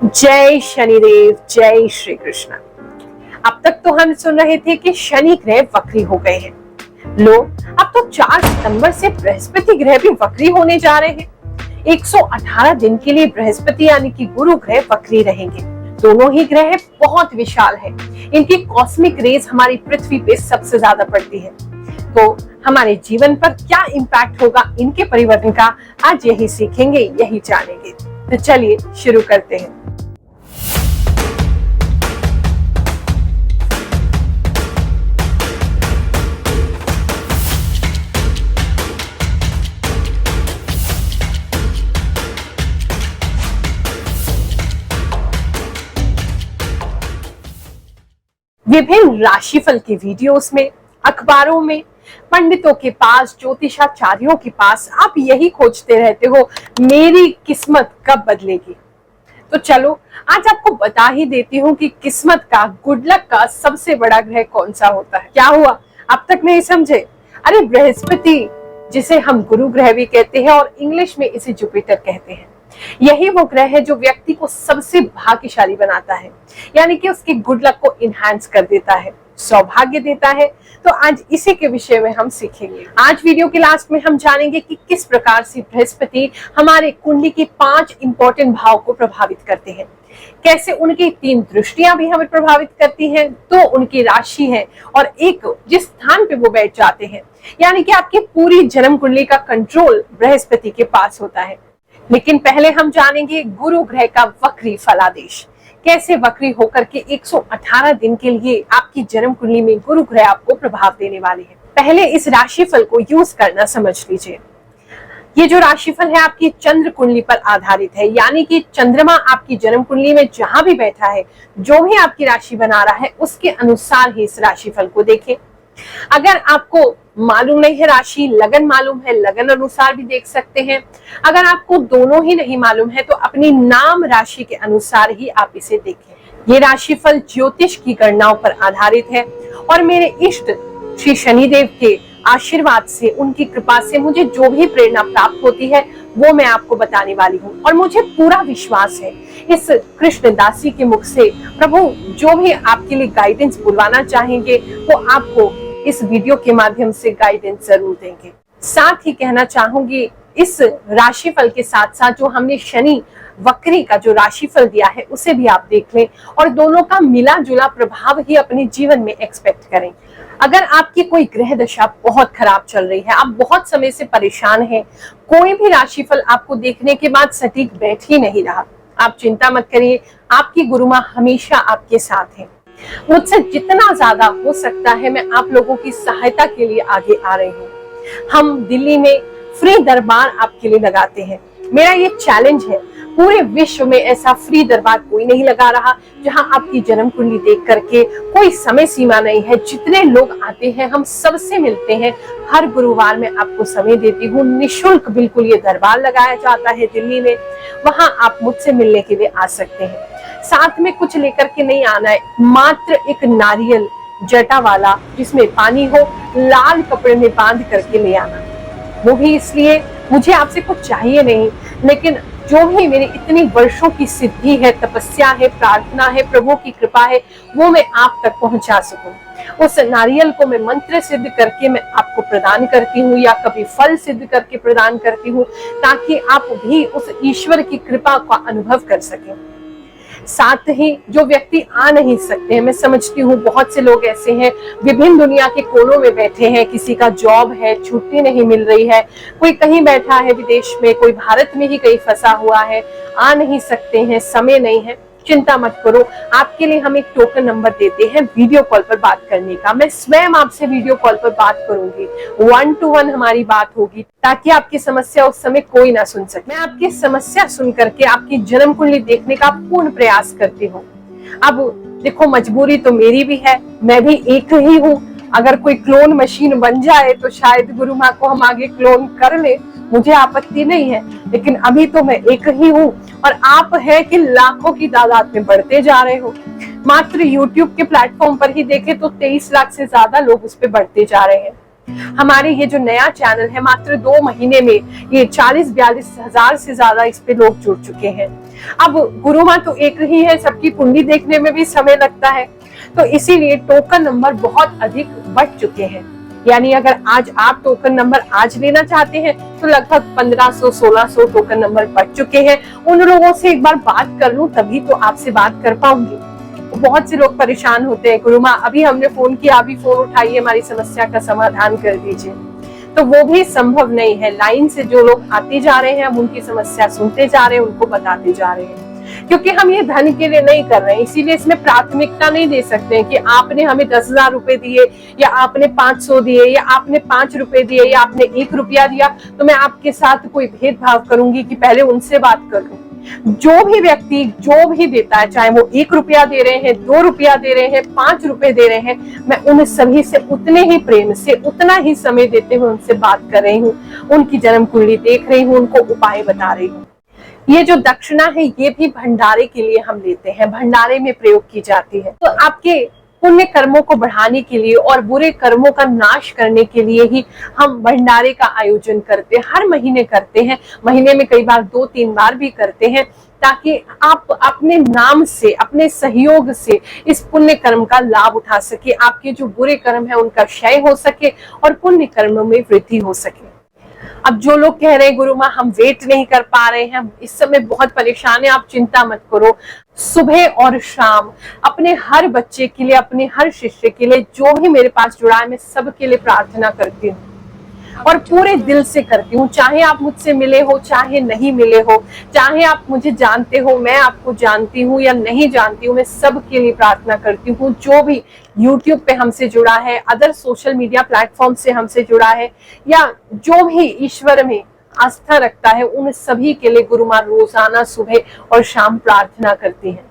जय शनिदेव, जय श्री कृष्ण। अब तक तो हम सुन रहे थे कि शनि ग्रह वक्री हो गए हैं। लो, अब तो 4 सितंबर से बृहस्पति ग्रह भी वक्री होने जा रहे हैं। 118 दिन के लिए बृहस्पति यानी कि गुरु ग्रह वक्री रहेंगे। दोनों ही ग्रह बहुत विशाल है। इनकी कॉस्मिक रेज हमारी पृथ्वी पे सबसे ज्यादा पड़ती है। तो हमारे जीवन पर क्या इम्पैक्ट होगा इनके परिवर्तन का, आज यही सीखेंगे, यही जानेंगे। तो चलिए शुरू करते हैं। विभिन्न राशिफल के वीडियोस में, अखबारों में, पंडितों के पास, ज्योतिषाचार्यों के पास आप यही खोजते रहते हो, मेरी किस्मत कब बदलेगी। तो चलो आज आपको बता ही देती हूँ कि किस्मत का, गुड लक का सबसे बड़ा ग्रह कौन सा होता है। क्या हुआ, अब तक नहीं समझे? अरे बृहस्पति, जिसे हम गुरु ग्रह भी कहते हैं और इंग्लिश में इसे जुपिटर कहते हैं, यही वो ग्रह है जो व्यक्ति को सबसे भाग्यशाली बनाता है, यानी कि उसके गुड लक को इनहैंस कर देता है, सौभाग्य देता है। तो आज इसी के विषय में हम सीखेंगे। आज वीडियो के लास्ट में हम जानेंगे कि किस प्रकार से बृहस्पति हमारे कुंडली के 5 इंपॉर्टेंट भाव को प्रभावित करते हैं, कैसे उनकी 3 दृष्टियां भी हमें प्रभावित करती हैं, तो उनकी राशि है और एक जिस स्थान पे वो बैठ जाते हैं, यानी कि आपकी पूरी जन्म कुंडली का कंट्रोल बृहस्पति के पास होता है। लेकिन पहले हम जानेंगे गुरु ग्रह का वक्री फलादेश, कैसे वक्री होकर के 118 दिन के लिए आपकी जन्म कुंडली में गुरु ग्रह आपको प्रभाव देने वाले हैं। पहले इस राशिफल को यूज करना समझ लीजिए। ये जो राशिफल है आपकी चंद्र कुंडली पर आधारित है, यानी कि चंद्रमा आपकी जन्म कुंडली में जहां भी बैठा है, जो भी आपकी राशि बना रहा है, उसके अनुसार ही इस राशिफल को देखें। अगर आपको मालूम नहीं है राशि, लगन मालूम है, लगन अनुसार भी देख सकते हैं। अगर आपको दोनों ही नहीं मालूम है तो अपनी नाम राशि के अनुसार ही आप इसे देखें। ये राशिफल ज्योतिष की गणनाओं पर आधारित है और मेरे इष्ट श्री शनिदेव के आशीर्वाद से, उनकी कृपा से मुझे जो भी प्रेरणा प्राप्त होती है वो मैं आपको बताने वाली हूँ। और मुझे पूरा विश्वास है इस कृष्ण दासी के मुख से प्रभु जो भी आपके लिए गाइडेंस बुलवाना चाहेंगे वो आपको इस वीडियो के माध्यम से गाइडेंस जरूर देंगे। साथ ही कहना चाहूंगी, इस राशिफल के साथ साथ जो हमने शनि वक्री का जो राशिफल दिया है उसे भी आप देख लें और दोनों का मिला जुला प्रभाव ही अपने जीवन में एक्सपेक्ट करें। अगर आपकी कोई ग्रह दशा बहुत खराब चल रही है, आप बहुत समय से परेशान हैं, कोई भी राशिफल आपको देखने के बाद सटीक बैठ ही नहीं रहा, आप चिंता मत करिए, आपकी गुरु माँ हमेशा आपके साथ है। मुझसे जितना ज्यादा हो सकता है मैं आप लोगों की सहायता के लिए आगे आ रही हूँ। हम दिल्ली में फ्री दरबार आपके लिए लगाते हैं। मेरा ये चैलेंज है, पूरे विश्व में ऐसा फ्री दरबार कोई नहीं लगा रहा जहां आपकी जन्म कुंडली देख करके, कोई समय सीमा नहीं है, जितने लोग आते हैं हम सबसे मिलते हैं। हर गुरुवार में आपको समय देती हूँ, निशुल्क बिल्कुल ये दरबार लगाया जाता है दिल्ली में, वहां आप मुझसे मिलने के लिए आ सकते हैं। साथ में कुछ लेकर के नहीं आना है, मात्र एक नारियल जटा वाला जिसमें पानी हो, लाल कपड़े में बांध करके ले आना। वो भी इसलिए मुझे आपसे कुछ चाहिए नहीं, लेकिन जो भी मेरी इतनी वर्षों की सिद्धि है, तपस्या है, प्रार्थना है, प्रभु की कृपा है, वो मैं आप तक पहुंचा सकूं। उस नारियल को मैं मंत्र सिद्ध करके मैं आपको प्रदान करती हूँ या कभी फल सिद्ध करके प्रदान करती हूँ, ताकि आप भी उस ईश्वर की कृपा का अनुभव कर सकें। साथ ही जो व्यक्ति आ नहीं सकते हैं, मैं समझती हूँ बहुत से लोग ऐसे हैं विभिन्न दुनिया के कोनों में बैठे हैं, किसी का जॉब है, छुट्टी नहीं मिल रही है, कोई कहीं बैठा है विदेश में, कोई भारत में ही कहीं फंसा हुआ है, आ नहीं सकते हैं, समय नहीं है, चिंता मत करो। आपके लिए हम एक टोकन नंबर देते हैं वीडियो कॉल पर बात करने का। मैं स्वयं आपसे वीडियो कॉल पर बात करूंगी, 1 to 1 हमारी बात होगी, ताकि आपकी समस्या उस समय कोई ना सुन सके। मैं आपकी समस्या सुन करके आपकी जन्म कुंडली देखने का पूर्ण प्रयास करती हूँ। अब देखो, मजबूरी तो मेरी भी है, मैं भी एक ही हूँ। अगर कोई क्लोन मशीन बन जाए तो शायद गुरु माँ को हम आगे क्लोन कर ले, मुझे आपत्ति नहीं है, लेकिन अभी तो मैं एक ही हूँ और आप है कि लाखों की तादाद में बढ़ते जा रहे हो। मात्र YouTube के प्लेटफॉर्म पर ही देखें तो 23 लाख से ज्यादा लोग उस पर बढ़ते जा रहे हैं। हमारे ये जो नया चैनल है, मात्र 2 महीने में ये 40-42 हजार से ज्यादा इस पे लोग जुड़ चुके हैं। अब गुरु माँ तो एक ही है, सबकी कुंडली देखने में भी समय लगता है, तो इसीलिए टोकन नंबर बहुत अधिक बढ़ चुके हैं। यानी अगर आज आप टोकन नंबर आज लेना चाहते हैं तो लगभग 1500-1600 टोकन नंबर बढ़ चुके हैं। उन लोगों से एक बार बात कर लूं तभी तो आपसे बात कर पाऊंगी। बहुत से लोग परेशान होते हैं, गुरु माँ अभी हमने फोन किया, अभी फोन उठाइए, हमारी समस्या का समाधान कर दीजिए। तो वो भी संभव नहीं है। लाइन से जो लोग आते जा रहे हैं, हम उनकी समस्या सुनते जा रहे हैं, उनको बताते जा रहे हैं, क्योंकि हम ये धन के लिए नहीं कर रहे हैं। इसीलिए इसमें प्राथमिकता नहीं दे सकते हैं कि आपने हमें 10,000 रुपए दिए, या आपने 500 दिए, या आपने 5 रुपए दिए, या आपने 1 रुपया दिया तो मैं आपके साथ कोई भेदभाव करूंगी कि पहले उनसे बात कर लूं। जो भी व्यक्ति जो भी देता है, चाहे वो 1 रुपया दे रहे हैं, 2 रुपया दे रहे हैं, 5 रुपए दे रहे हैं, मैं उन सभी से उतने ही प्रेम से, उतना ही समय देते हुए उनसे बात कर रही हूँ, उनकी जन्म कुंडली देख रही हूँ, उनको उपाय बता रही हूँ। ये जो दक्षिणा है ये भी भंडारे के लिए हम लेते हैं, भंडारे में प्रयोग की जाती है। तो आपके पुण्य कर्मों को बढ़ाने के लिए और बुरे कर्मों का नाश करने के लिए ही हम भंडारे का आयोजन करते हैं। हर महीने करते हैं, महीने में कई बार 2-3 बार भी करते हैं, ताकि आप अपने नाम से, अपने सहयोग से इस पुण्य कर्म का लाभ उठा सके, आपके जो बुरे कर्म है उनका क्षय हो सके और पुण्य कर्म में वृद्धि हो सके। अब जो लोग कह रहे हैं गुरु माँ हम वेट नहीं कर पा रहे हैं, इस समय बहुत परेशान है, आप चिंता मत करो। सुबह और शाम अपने हर बच्चे के लिए, अपने हर शिष्य के लिए, जो भी मेरे पास जुड़ा है, मैं सबके लिए प्रार्थना करती हूँ और पूरे दिल से करती हूँ। चाहे आप मुझसे मिले हो, चाहे नहीं मिले हो, चाहे आप मुझे जानते हो, मैं आपको जानती हूँ या नहीं जानती हूँ, मैं सबके लिए प्रार्थना करती हूँ। जो भी YouTube पे हमसे जुड़ा है, अदर सोशल मीडिया प्लेटफॉर्म से हमसे जुड़ा है, या जो भी ईश्वर में आस्था रखता है, उन सभी के लिए गुरु माँ रोजाना सुबह और शाम प्रार्थना करती है।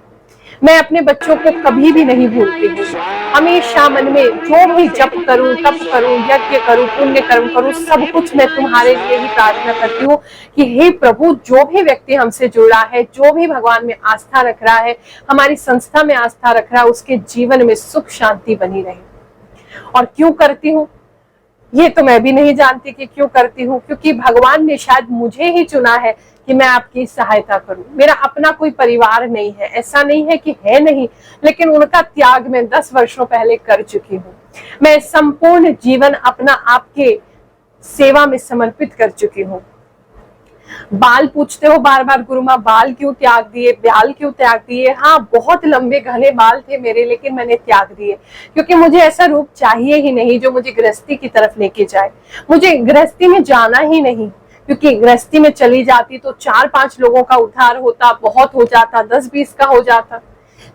मैं अपने बच्चों को कभी भी नहीं भूलती हूँ। हमेशा मन में जो भी जप करूं, तप करूं, यज्ञ करूं, पुण्य कर्म करूं, सब कुछ मैं तुम्हारे लिए ही प्रार्थना करती हूँ कि हे प्रभु, जो भी व्यक्ति हमसे जुड़ा है, जो भी भगवान में आस्था रख रहा है, हमारी संस्था में आस्था रख रहा है, उसके जीवन में सुख शांति बनी रहे। और क्यों करती हूँ ये तो मैं भी नहीं जानती कि क्यों करती हूँ, क्योंकि भगवान ने शायद मुझे ही चुना है कि मैं आपकी सहायता करूं। मेरा अपना कोई परिवार नहीं है, ऐसा नहीं है कि है नहीं, लेकिन उनका त्याग मैं 10 वर्षों पहले कर चुकी हूँ। मैं संपूर्ण जीवन अपना आपके सेवा में समर्पित कर चुकी हूँ। बाल पूछते हो बार बार गुरु माँ, बाल क्यों त्याग दिए, बाल क्यों त्याग दिए? हाँ, बहुत लंबे घने बाल थे मेरे, लेकिन मैंने त्याग दिए, क्योंकि मुझे ऐसा रूप चाहिए ही नहीं जो मुझे गृहस्थी की तरफ लेके जाए। मुझे गृहस्थी में जाना ही नहीं, क्योंकि गृहस्थी में चली जाती तो 4-5 लोगों का उद्धार होता, बहुत हो जाता, 10-20 का हो जाता,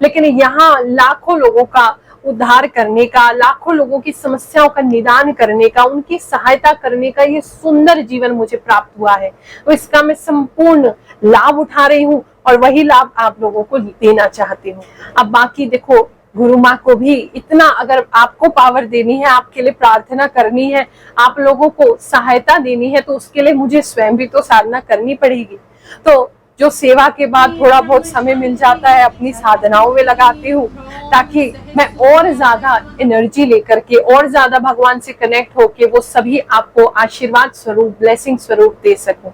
लेकिन यहाँ लाखों लोगों का उद्धार करने का, लाखों लोगों की समस्याओं का निदान करने का, उनकी सहायता करने का ये सुंदर जीवन मुझे प्राप्त हुआ है। तो इसका मैं संपूर्ण लाभ उठा रही हूँ और वही लाभ आप लोगों को देना चाहती हूँ। अब बाकी देखो, गुरु माँ को भी इतना अगर आपको पावर देनी है, आपके लिए प्रार्थना करनी है, आप लोगों को सहायता देनी है, तो उसके लिए मुझे स्वयं भी तो साधना करनी पड़ेगी। तो जो सेवा के बाद थोड़ा बहुत समय मिल जाता है, अपनी साधनाओं में लगाती हूँ, ताकि मैं और ज्यादा एनर्जी लेकर के, और ज्यादा भगवान से कनेक्ट होके वो सभी आपको आशीर्वाद स्वरूप, ब्लेसिंग स्वरूप दे सकूं।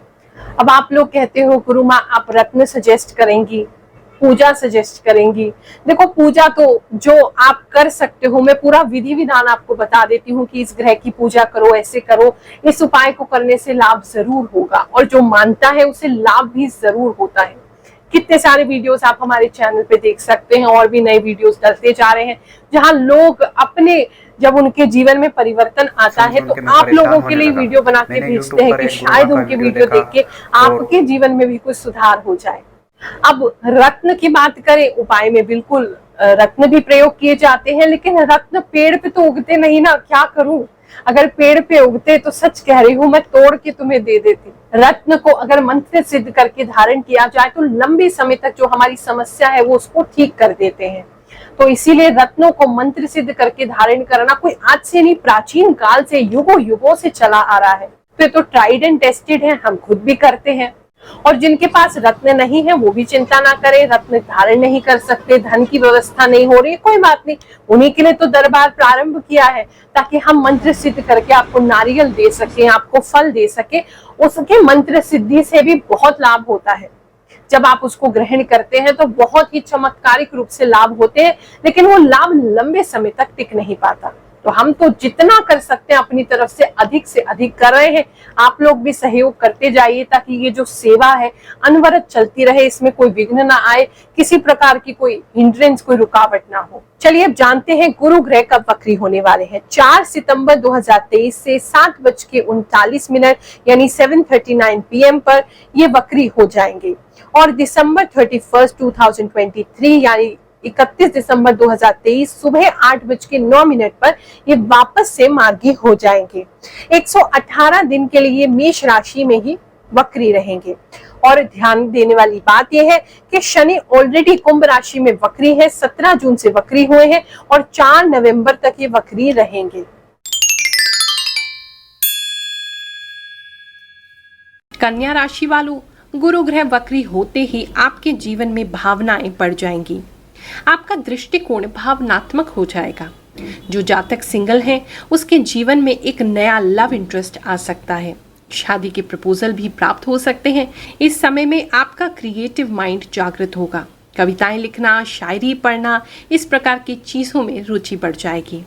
अब आप लोग कहते हो गुरु माँ आप रत्न सजेस्ट करेंगी, पूजा सजेस्ट करेंगी। देखो, पूजा तो जो आप कर सकते हो, मैं पूरा विधि विधान आपको बता देती हूँ कि इस ग्रह की पूजा करो, ऐसे करो, इस उपाय को करने से लाभ जरूर होगा, और जो मानता है उसे लाभ भी जरूर होता है। कितने सारे वीडियोस आप हमारे चैनल पे देख सकते हैं, और भी नए वीडियोस डलते जा रहे हैं, जहां लोग अपने, जब उनके जीवन में परिवर्तन आता है तो आप लोगों के लिए वीडियो बना के भेजते हैं कि शायद उनके वीडियो देख के आपके जीवन में भी कुछ सुधार हो जाए। अब रत्न की बात करें, उपाय में बिल्कुल रत्न भी प्रयोग किए जाते हैं, लेकिन रत्न पेड़ पे तो उगते नहीं ना, क्या करूं? अगर पेड़ पे उगते तो सच कह रही हूँ, मैं तोड़ के तुम्हें दे देती। रत्न को अगर मंत्र सिद्ध करके धारण किया जाए तो लंबे समय तक जो हमारी समस्या है वो उसको ठीक कर देते हैं। तो इसीलिए रत्नों को मंत्र सिद्ध करके धारण करना कोई आज से नहीं, प्राचीन काल से, युगों युगों से चला आ रहा है। तो ये तो ट्राइड एंड टेस्टेड है, हम खुद भी करते हैं। और जिनके पास रत्न नहीं है वो भी चिंता ना करें, रत्न धारण नहीं कर सकते, धन की व्यवस्था नहीं हो रही, कोई बात नहीं, उन्हीं के लिए तो दरबार प्रारंभ किया है ताकि हम मंत्र सिद्ध करके आपको नारियल दे सके, आपको फल दे सके। उसके मंत्र सिद्धि से भी बहुत लाभ होता है। जब आप उसको ग्रहण करते हैं तो बहुत ही चमत्कारिक रूप से लाभ होते हैं, लेकिन वो लाभ लंबे समय तक टिक नहीं पाता। तो हम तो जितना कर सकते हैं अपनी तरफ से अधिक कर रहे हैं। आप लोग भी सहयोग करते जाइए ताकि ये जो सेवा है अनवरत चलती रहे, इसमें कोई विघ्न ना आए, किसी प्रकार की कोई हिंड्रेंस, कोई रुकावट ना हो। चलिए अब जानते हैं गुरु ग्रह कब वक्री होने वाले हैं। 4 सितंबर 2023 से 7:39 यानी 7:39 PM पर ये वक्री हो जाएंगे और दिसंबर 31 2023 यानी 31 दिसंबर 2023 सुबह 8:09 पर ये वापस से मार्गी हो जाएंगे। 118 दिन के लिए मेष राशि में ही वक्री रहेंगे। और ध्यान देने वाली बात यह है कि शनि ऑलरेडी कुंभ राशि में वक्री है, 17 जून से वक्री हुए हैं और 4 नवंबर तक ये वक्री रहेंगे। कन्या राशि वालों, गुरु ग्रह वक्री होते ही आपके जीवन में भावनाएं बढ़ जाएंगी। आपका दृष्टिकोण भावनात्मक हो जाएगा। जो जातक सिंगल हैं, उसके जीवन में एक नया लव इंटरेस्ट आ सकता है। शादी के प्रपोजल भी प्राप्त हो सकते हैं। इस समय में आपका क्रिएटिव माइंड जागृत होगा। कविताएं लिखना, शायरी पढ़ना, इस प्रकार की चीजों में रुचि बढ़ जाएगी।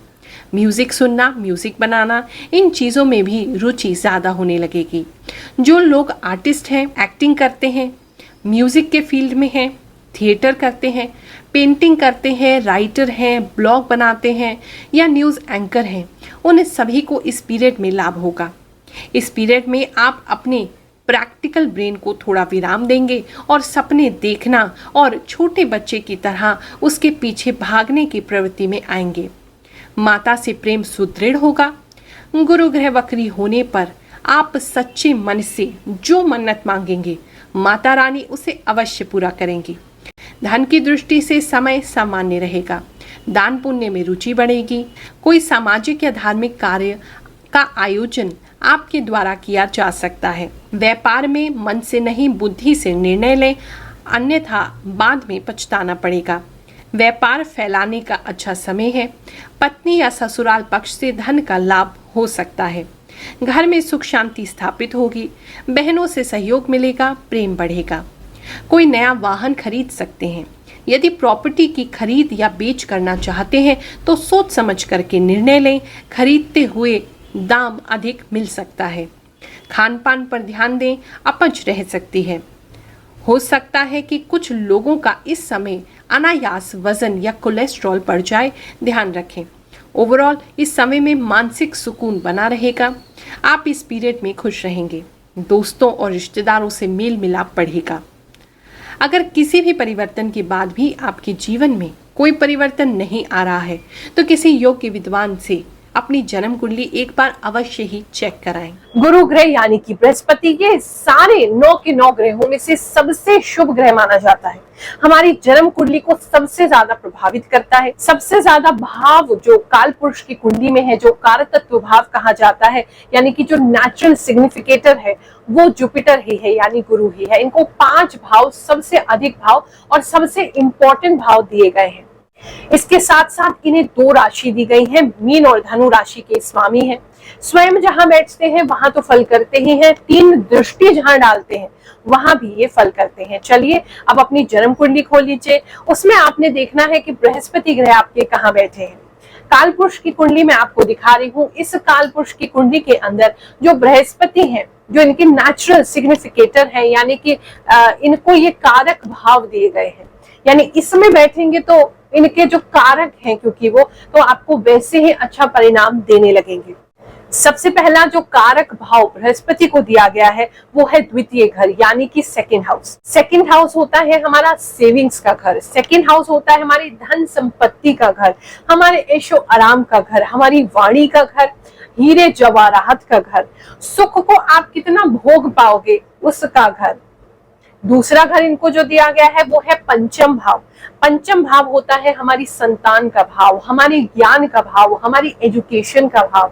म्यूजिक सुनना, म्यूजिक बनाना, इन चीजों में भी रुचि ज्यादा होने लगेगी। जो लोग आर्टिस्ट हैं, एक्टिंग करते हैं, म्यूजिक के फील्ड में हैं, थिएटर करते हैं, पेंटिंग करते हैं, राइटर हैं, ब्लॉग बनाते हैं या न्यूज़ एंकर हैं, उन सभी को इस पीरियड में लाभ होगा। इस पीरियड में आप अपने प्रैक्टिकल ब्रेन को थोड़ा विराम देंगे और सपने देखना और छोटे बच्चे की तरह उसके पीछे भागने की प्रवृत्ति में आएंगे। माता से प्रेम सुदृढ़ होगा। गुरु ग्रह वक्री होने पर आप सच्चे मन से जो मन्नत मांगेंगे, माता रानी उसे अवश्य पूरा करेंगी। धन की दृष्टि से समय सामान्य रहेगा। दान पुण्य में रुचि बढ़ेगी। कोई सामाजिक या धार्मिक कार्य का आयोजन आपके द्वारा किया जा सकता है। व्यापार में मन से नहीं, बुद्धि से निर्णय लें, अन्यथा बाद में पछताना पड़ेगा। व्यापार फैलाने का अच्छा समय है। पत्नी या ससुराल पक्ष से धन का लाभ हो सकता है। घर में सुख शांति स्थापित होगी। बहनों से सहयोग मिलेगा, प्रेम बढ़ेगा। कोई नया वाहन खरीद सकते हैं। यदि प्रॉपर्टी की खरीद या बेच करना चाहते हैं तो सोच समझ करके निर्णय लें। खरीदते हुए दाम अधिक मिल सकता है। खान पान पर ध्यान दें, अपच रह सकती है। हो सकता है कि कुछ लोगों का इस समय अनायास वजन या कोलेस्ट्रॉल बढ़ जाए, ध्यान रखें। ओवरऑल इस समय में मानसिक सुकून बना रहेगा। आप इस पीरियड में खुश रहेंगे। दोस्तों और रिश्तेदारों से मेल मिलाप बढ़ेगा। अगर किसी भी परिवर्तन के बाद भी आपके जीवन में कोई परिवर्तन नहीं आ रहा है तो किसी योग्य विद्वान से अपनी जन्म कुंडली एक बार अवश्य ही चेक कराएं। गुरु ग्रह यानी कि बृहस्पति ये सारे 9 के 9 ग्रहों में से सबसे शुभ ग्रह माना जाता है। हमारी जन्म कुंडली को सबसे ज्यादा प्रभावित करता है। सबसे ज्यादा भाव जो काल पुरुष की कुंडली में है, जो कारतत्व भाव कहा जाता है, यानी कि जो नेचुरल सिग्निफिकेटर है, वो जुपिटर ही है, यानी गुरु ही है। इनको 5 भाव, सबसे अधिक भाव और सबसे इंपॉर्टेंट भाव दिए गए हैं। इसके साथ साथ इन्हें 2 राशि दी गई है। मीन और धनु राशि के स्वामी हैं। स्वयं जहां बैठते हैं वहां तो फल करते ही हैं। 3 दृष्टि जहां डालते हैं वहां भी ये फल करते हैं। चलिए अब अपनी जन्म कुंडली खोल लीजिए। उसमें आपने देखना है कि बृहस्पति ग्रह आपके कहाँ बैठे हैं। काल पुरुष की कुंडली में आपको दिखा रही हूँ। इस काल पुरुष की कुंडली के अंदर जो बृहस्पति हैं, जो इनके नेचुरल सिग्निफिकेटर हैं, यानी कि इनको ये कारक भाव दिए गए हैं, यानी इसमें बैठेंगे तो इनके जो कारक हैं, क्योंकि वो तो आपको वैसे ही अच्छा परिणाम देने लगेंगे। सबसे पहला जो कारक भाव बृहस्पति को दिया गया है वो है द्वितीय घर, यानी कि सेकंड हाउस। सेकंड हाउस होता है हमारा सेविंग्स का घर। सेकंड हाउस होता है हमारी धन संपत्ति का घर, हमारे ऐशो आराम का घर, हमारी वाणी का घर, हीरे जवाहरात का घर, सुख को आप कितना भोग पाओगे उसका घर। दूसरा घर इनको जो दिया गया है वो है पंचम भाव। पंचम भाव होता है हमारी संतान का भाव, हमारी ज्ञान का भाव, हमारी एजुकेशन का भाव।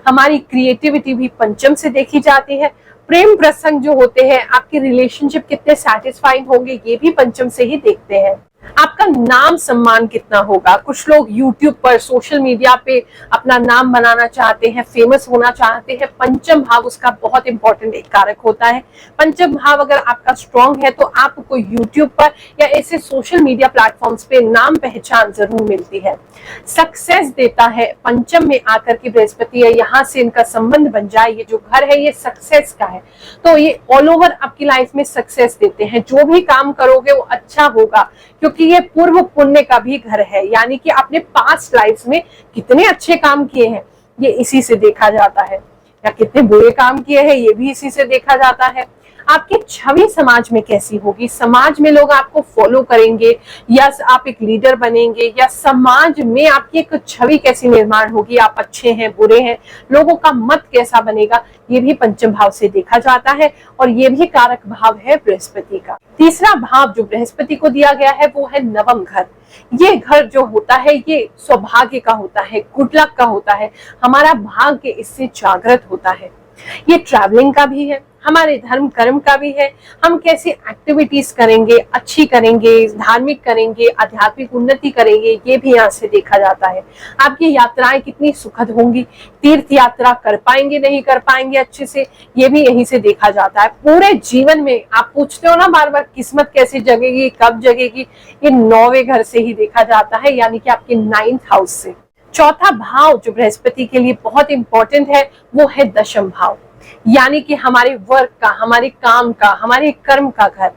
हमारी क्रिएटिविटी भी पंचम से देखी जाती है। प्रेम प्रसंग जो होते हैं, आपके रिलेशनशिप कितने सेटिस्फाइंग होंगे, ये भी पंचम से ही देखते हैं। आपका नाम सम्मान कितना होगा। कुछ लोग YouTube पर, सोशल मीडिया पे अपना नाम बनाना चाहते हैं, फेमस होना चाहते हैं। पंचम भाव उसका बहुत इंपॉर्टेंट एक कारक होता है। पंचम भाव अगर आपका स्ट्रॉन्ग है तो आपको YouTube पर या ऐसे सोशल मीडिया प्लेटफॉर्म्स पे नाम पहचान जरूर मिलती है। सक्सेस देता है पंचम में आकर के बृहस्पति है, यहाँ से इनका संबंध बन जाए। ये जो घर है ये सक्सेस का है, तो ये ऑल ओवर आपकी लाइफ में सक्सेस देते हैं। जो भी काम करोगे वो अच्छा होगा, क्योंकि ये पूर्व पुण्य का भी घर है, यानी कि आपने पास्ट लाइफ्स में कितने अच्छे काम किए हैं ये इसी से देखा जाता है, या कितने बुरे काम किए हैं ये भी इसी से देखा जाता है। आपकी छवि समाज में कैसी होगी, समाज में लोग आपको फॉलो करेंगे या आप एक लीडर बनेंगे, या समाज में आपकी एक छवि कैसी निर्माण होगी, आप अच्छे हैं बुरे हैं, लोगों का मत कैसा बनेगा, ये भी पंचम भाव से देखा जाता है। और ये भी कारक भाव है बृहस्पति का। तीसरा भाव जो बृहस्पति को दिया गया है वो है नवम घर। ये घर जो होता है ये सौभाग्य का होता है, गुड लक का होता है, हमारा भाग्य इससे जागृत होता है। ये ट्रैवलिंग का भी है, हमारे धर्म कर्म का भी है। हम कैसी एक्टिविटीज करेंगे, अच्छी करेंगे, धार्मिक करेंगे, आध्यात्मिक उन्नति करेंगे, ये भी यहाँ से देखा जाता है। आपकी यात्राएं कितनी सुखद होंगी, तीर्थ यात्रा कर पाएंगे नहीं कर पाएंगे अच्छे से, ये भी यहीं से देखा जाता है। पूरे जीवन में आप पूछते हो ना बार बार किस्मत कैसे जगेगी, कब जगेगी, ये 9वें घर से ही देखा जाता है, यानी कि आपके 9th हाउस से। चौथा भाव जो बृहस्पति के लिए बहुत इंपॉर्टेंट है वो है दशम भाव, यानी कि हमारे वर्क का, हमारे काम का, हमारे कर्म का घर।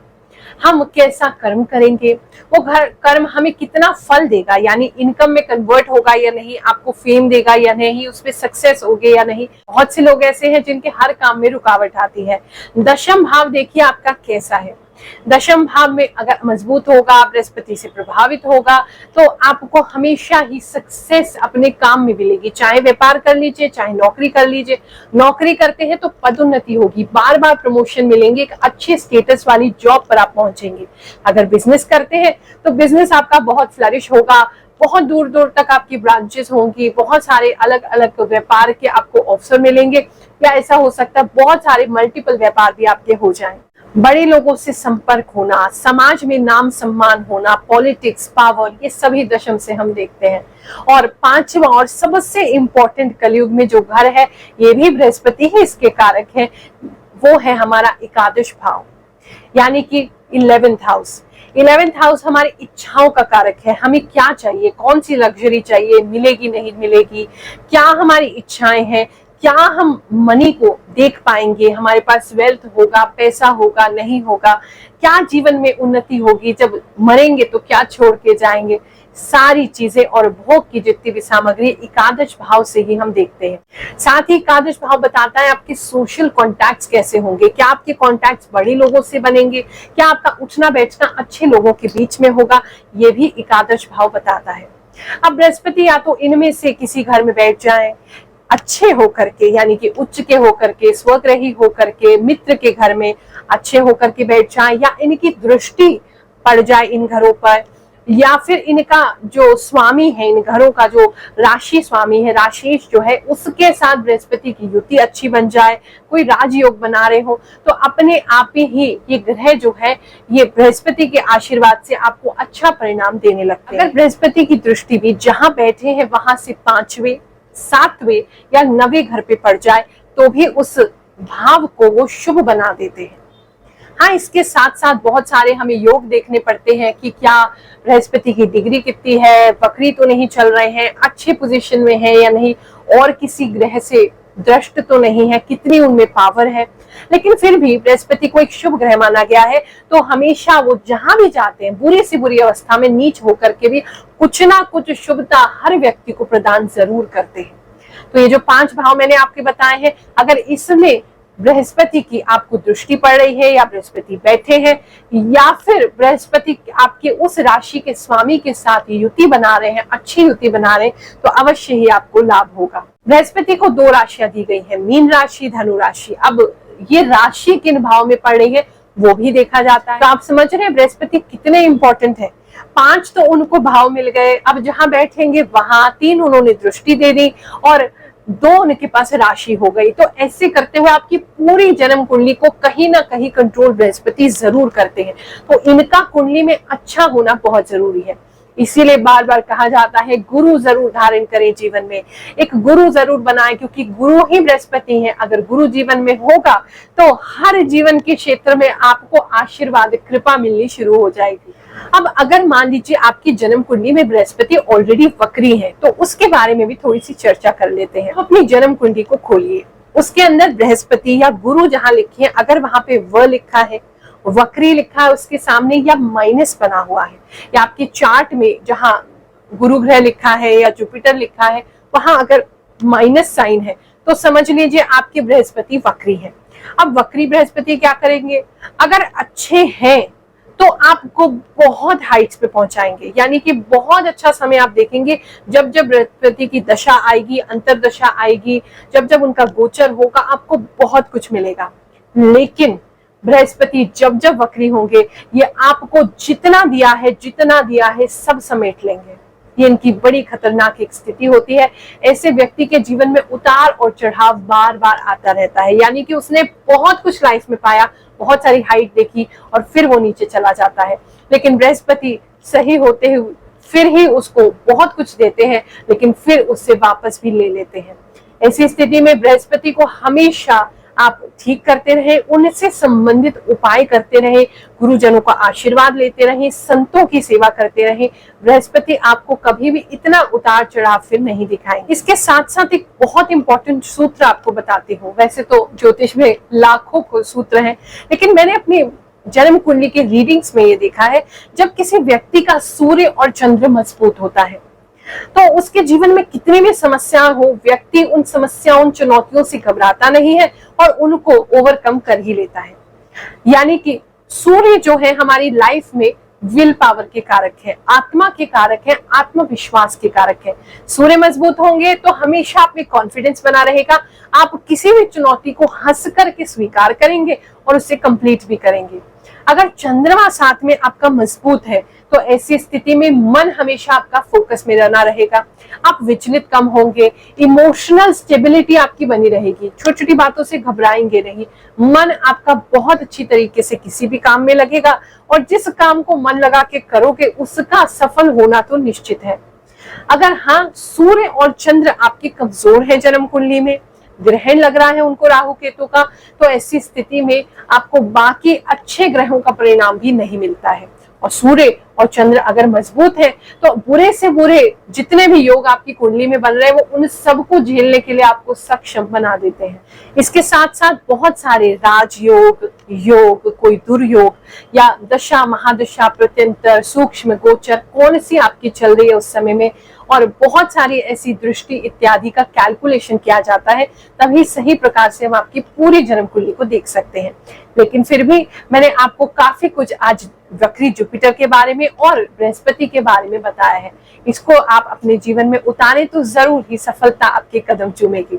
हम कैसा कर्म करेंगे, वो घर कर्म हमें कितना फल देगा, यानी इनकम में कन्वर्ट होगा या नहीं, आपको फेम देगा या नहीं, उसमें सक्सेस होगे या नहीं। बहुत से लोग ऐसे हैं जिनके हर काम में रुकावट आती है। दशम भाव देखिए आपका कैसा है। दशम भाव में अगर मजबूत होगा, बृहस्पति से प्रभावित होगा, तो आपको हमेशा ही सक्सेस अपने काम में मिलेगी। चाहे व्यापार कर लीजिए, चाहे नौकरी कर लीजिए। नौकरी करते हैं तो पदोन्नति होगी, बार बार प्रमोशन मिलेंगे, एक अच्छे स्टेटस वाली जॉब पर आप पहुंचेंगे। अगर बिजनेस करते हैं तो बिजनेस आपका बहुत फ्लरिश होगा, बहुत दूर दूर तक आपकी ब्रांचेस होंगी, बहुत सारे अलग अलग व्यापार के आपको अवसर मिलेंगे, या ऐसा हो सकता है बहुत सारे मल्टीपल व्यापार भी आपके हो जाएं। बड़े लोगों से संपर्क होना, समाज में नाम सम्मान होना, पॉलिटिक्स, पावर, ये सभी दशम से हम देखते हैं। और पांचवा और सबसे इंपॉर्टेंट कलयुग में जो घर है ये भी बृहस्पति ही इसके कारक है, वो है हमारा एकादश भाव, यानी कि 11th हाउस। 11th हाउस हमारी इच्छाओं का कारक है। हमें क्या चाहिए, कौन सी लग्जरी चाहिए, मिलेगी नहीं मिलेगी, क्या हमारी इच्छाएं हैं, क्या हम मनी को देख पाएंगे, हमारे पास वेल्थ होगा, पैसा होगा नहीं होगा, क्या जीवन में उन्नति होगी, जब मरेंगे तो क्या छोड़ के जाएंगे, सारी चीजें और भोग की जितनी भी सामग्री एकादश भाव से ही हम देखते हैं। साथ ही एकादश भाव बताता है आपके सोशल कॉन्टैक्ट्स कैसे होंगे, क्या आपके कॉन्टैक्ट्स बड़े लोगों से बनेंगे, क्या आपका उठना बैठना अच्छे लोगों के बीच में होगा, ये भी एकादश भाव बताता है। अब बृहस्पति या तो इनमें से किसी घर में बैठ जाए अच्छे होकर के, यानी कि उच्च के होकर के, स्वग्रही होकर के, मित्र के घर में अच्छे होकर के बैठ जाए, या इनकी दृष्टि पड़ जाए इन घरों पर, या फिर इनका जो स्वामी है, इन घरों का जो राशि स्वामी है, राशेष जो है, उसके साथ बृहस्पति की युति अच्छी बन जाए, कोई राजयोग बना रहे हो, तो अपने आप ही ये ग्रह जो है ये बृहस्पति के आशीर्वाद से आपको अच्छा परिणाम देने लगते हैं। अगर बृहस्पति की दृष्टि भी जहां बैठे हैं वहां से 5वें, 7वें या 9वें घर पे पड़ जाए तो भी उस भाव को वो शुभ बना देते हैं। हाँ, इसके साथ साथ बहुत सारे हमें योग देखने पड़ते हैं कि क्या बृहस्पति की डिग्री कितनी है, वक्री तो नहीं चल रहे हैं, अच्छे पोजीशन में है या नहीं, और किसी ग्रह से दृष्ट तो नहीं है, कितनी उनमें पावर है। लेकिन फिर भी बृहस्पति को एक शुभ ग्रह माना गया है, तो हमेशा वो जहां भी जाते हैं बुरी से बुरी अवस्था में नीच होकर के भी कुछ ना कुछ शुभता हर व्यक्ति को प्रदान जरूर करते हैं। तो ये जो 5 भाव मैंने आपके बताए हैं, अगर इसमें बृहस्पति की आपको दृष्टि पड़ रही है, या बृहस्पति बैठे हैं, या फिर बृहस्पति आपके उस राशि के स्वामी के साथ युति बना रहे हैं, अच्छी युति बना रहे हैं, तो अवश्य ही आपको लाभ होगा। बृहस्पति को 2 राशियां दी गई हैं, मीन राशि, धनु राशि। अब ये राशि किन भाव में पड़ रही है वो भी देखा जाता है। तो आप समझ रहे हैं बृहस्पति कितने इंपॉर्टेंट है। 5 तो उनको भाव मिल गए, अब जहां बैठेंगे वहां 3 उन्होंने दृष्टि दे दी, और दो उनके पास राशि हो गई, तो ऐसे करते हुए आपकी पूरी जन्म कुंडली को कहीं ना कहीं कंट्रोल बृहस्पति जरूर करते हैं। तो इनका कुंडली में अच्छा होना बहुत जरूरी है। इसीलिए बार बार कहा जाता है गुरु जरूर धारण करें जीवन में, एक गुरु जरूर बनाएं, क्योंकि गुरु ही बृहस्पति हैं। अगर गुरु जीवन में होगा तो हर जीवन के क्षेत्र में आपको आशीर्वाद कृपा मिलनी शुरू हो जाएगी। अब अगर मान लीजिए आपकी जन्म कुंडली में बृहस्पति ऑलरेडी वक्री है, तो उसके बारे में भी थोड़ी सी चर्चा कर लेते हैं। अपनी जन्म कुंडली को खोलिए, उसके अंदर बृहस्पति या गुरु जहां लिखी है, अगर वहां पे व लिखा है, वक्री लिखा है उसके सामने, या माइनस बना हुआ है, या आपके चार्ट में जहां गुरु ग्रह लिखा है या जुपिटर लिखा है वहां अगर माइनस साइन है, तो समझ लीजिए आपके बृहस्पति वक्री है। अब वक्री बृहस्पति क्या करेंगे? अगर अच्छे हैं तो आपको बहुत हाइट्स पे पहुंचाएंगे, यानी कि बहुत अच्छा समय आप देखेंगे। जब जब बृहस्पति की दशा आएगी, अंतरदशा आएगी, जब जब उनका गोचर होगा, आपको बहुत कुछ मिलेगा। लेकिन बृहस्पति जब जब वक्री होंगे, ये आपको जितना दिया है सब समेट लेंगे। ये इनकी बड़ी खतरनाक एक स्थिति होती है। ऐसे व्यक्ति के जीवन में उतार और चढ़ाव बार बार आता रहता है, यानी कि उसने बहुत कुछ लाइफ में पाया, बहुत सारी हाइट देखी और फिर वो नीचे चला जाता है। लेकिन बृहस्पति सही होते हुए फिर ही उसको बहुत कुछ देते हैं, लेकिन फिर उससे वापस भी ले लेते हैं। ऐसी स्थिति में बृहस्पति को हमेशा आप ठीक करते रहे, उनसे संबंधित उपाय करते रहे, गुरुजनों का आशीर्वाद लेते रहे, संतों की सेवा करते रहे। बृहस्पति आपको कभी भी इतना उतार चढ़ाव फिर नहीं दिखाएंगे। इसके साथ साथ एक बहुत इंपॉर्टेंट सूत्र आपको बताती हूँ। वैसे तो ज्योतिष में लाखों को सूत्र हैं, लेकिन मैंने अपनी जन्म कुंडली के रीडिंग्स में ये देखा है, जब किसी व्यक्ति का सूर्य और चंद्र मजबूत होता है तो उसके जीवन में कितनी भी समस्या हो, व्यक्ति उन समस्याओं, चुनौतियों से घबराता नहीं है और उनको ओवरकम कर ही लेता है। यानी कि सूर्य जो है हमारी लाइफ में विल पावर के कारक है, आत्मा के कारक है, आत्मविश्वास के कारक है। सूर्य मजबूत होंगे तो हमेशा आप में कॉन्फिडेंस बना रहेगा, आप किसी भी चुनौती को हंस करके स्वीकार करेंगे और उसे कंप्लीट भी करेंगे। अगर चंद्रमा साथ में आपका मजबूत है तो ऐसी स्थिति में मन हमेशा आपका फोकस में रहना रहेगा, आप विचलित कम होंगे, इमोशनल स्टेबिलिटी आपकी बनी रहेगी, छोटी छोटी बातों से घबराएंगे नहीं, मन आपका बहुत अच्छी तरीके से किसी भी काम में लगेगा और जिस काम को मन लगा के करोगे उसका सफल होना तो निश्चित है। अगर हाँ सूर्य और चंद्र आपके कमजोर है, जन्म कुंडली में ग्रहण लग रहा है उनको राहु केतु का, तो ऐसी स्थिति में आपको बाकी अच्छे ग्रहों का परिणाम भी नहीं मिलता है। और सूर्य और चंद्र अगर मजबूत है तो बुरे से बुरे जितने भी योग आपकी कुंडली में बन रहे हैं वो उन सबको झेलने के लिए आपको सक्षम बना देते हैं। इसके साथ साथ बहुत सारे राजयोग, योग, कोई दुर्योग या दशा, महादशा, प्रत्यंतर, सूक्ष्म गोचर कौन सी आपकी चल रही है उस समय में, और बहुत सारी ऐसी दृष्टि इत्यादि का कैलकुलेशन किया जाता है, तभी सही प्रकार से हम आपकी पूरी जन्म कुंडली को देख सकते हैं। लेकिन फिर भी मैंने आपको काफी कुछ आज वक्री जुपिटर के बारे में और बृहस्पति के बारे में बताया है। इसको आप अपने जीवन में उतारें तो जरूर ही सफलता आपके कदम चूमेगी।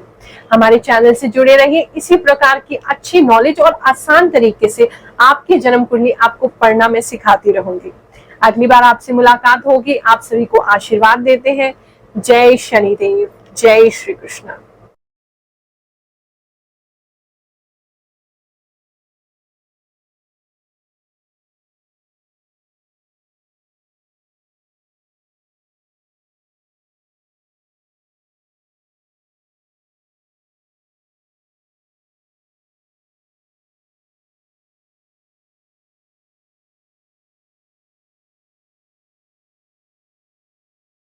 हमारे चैनल से जुड़े रहिए, इसी प्रकार की अच्छी नॉलेज और आसान तरीके से आपकी जन्म कुंडली आपको पढ़ना मैं सिखाती रहूंगी। अगली बार आपसे मुलाकात होगी। आप सभी को आशीर्वाद देते हैं। जय शनिदेव, जय श्री कृष्ण।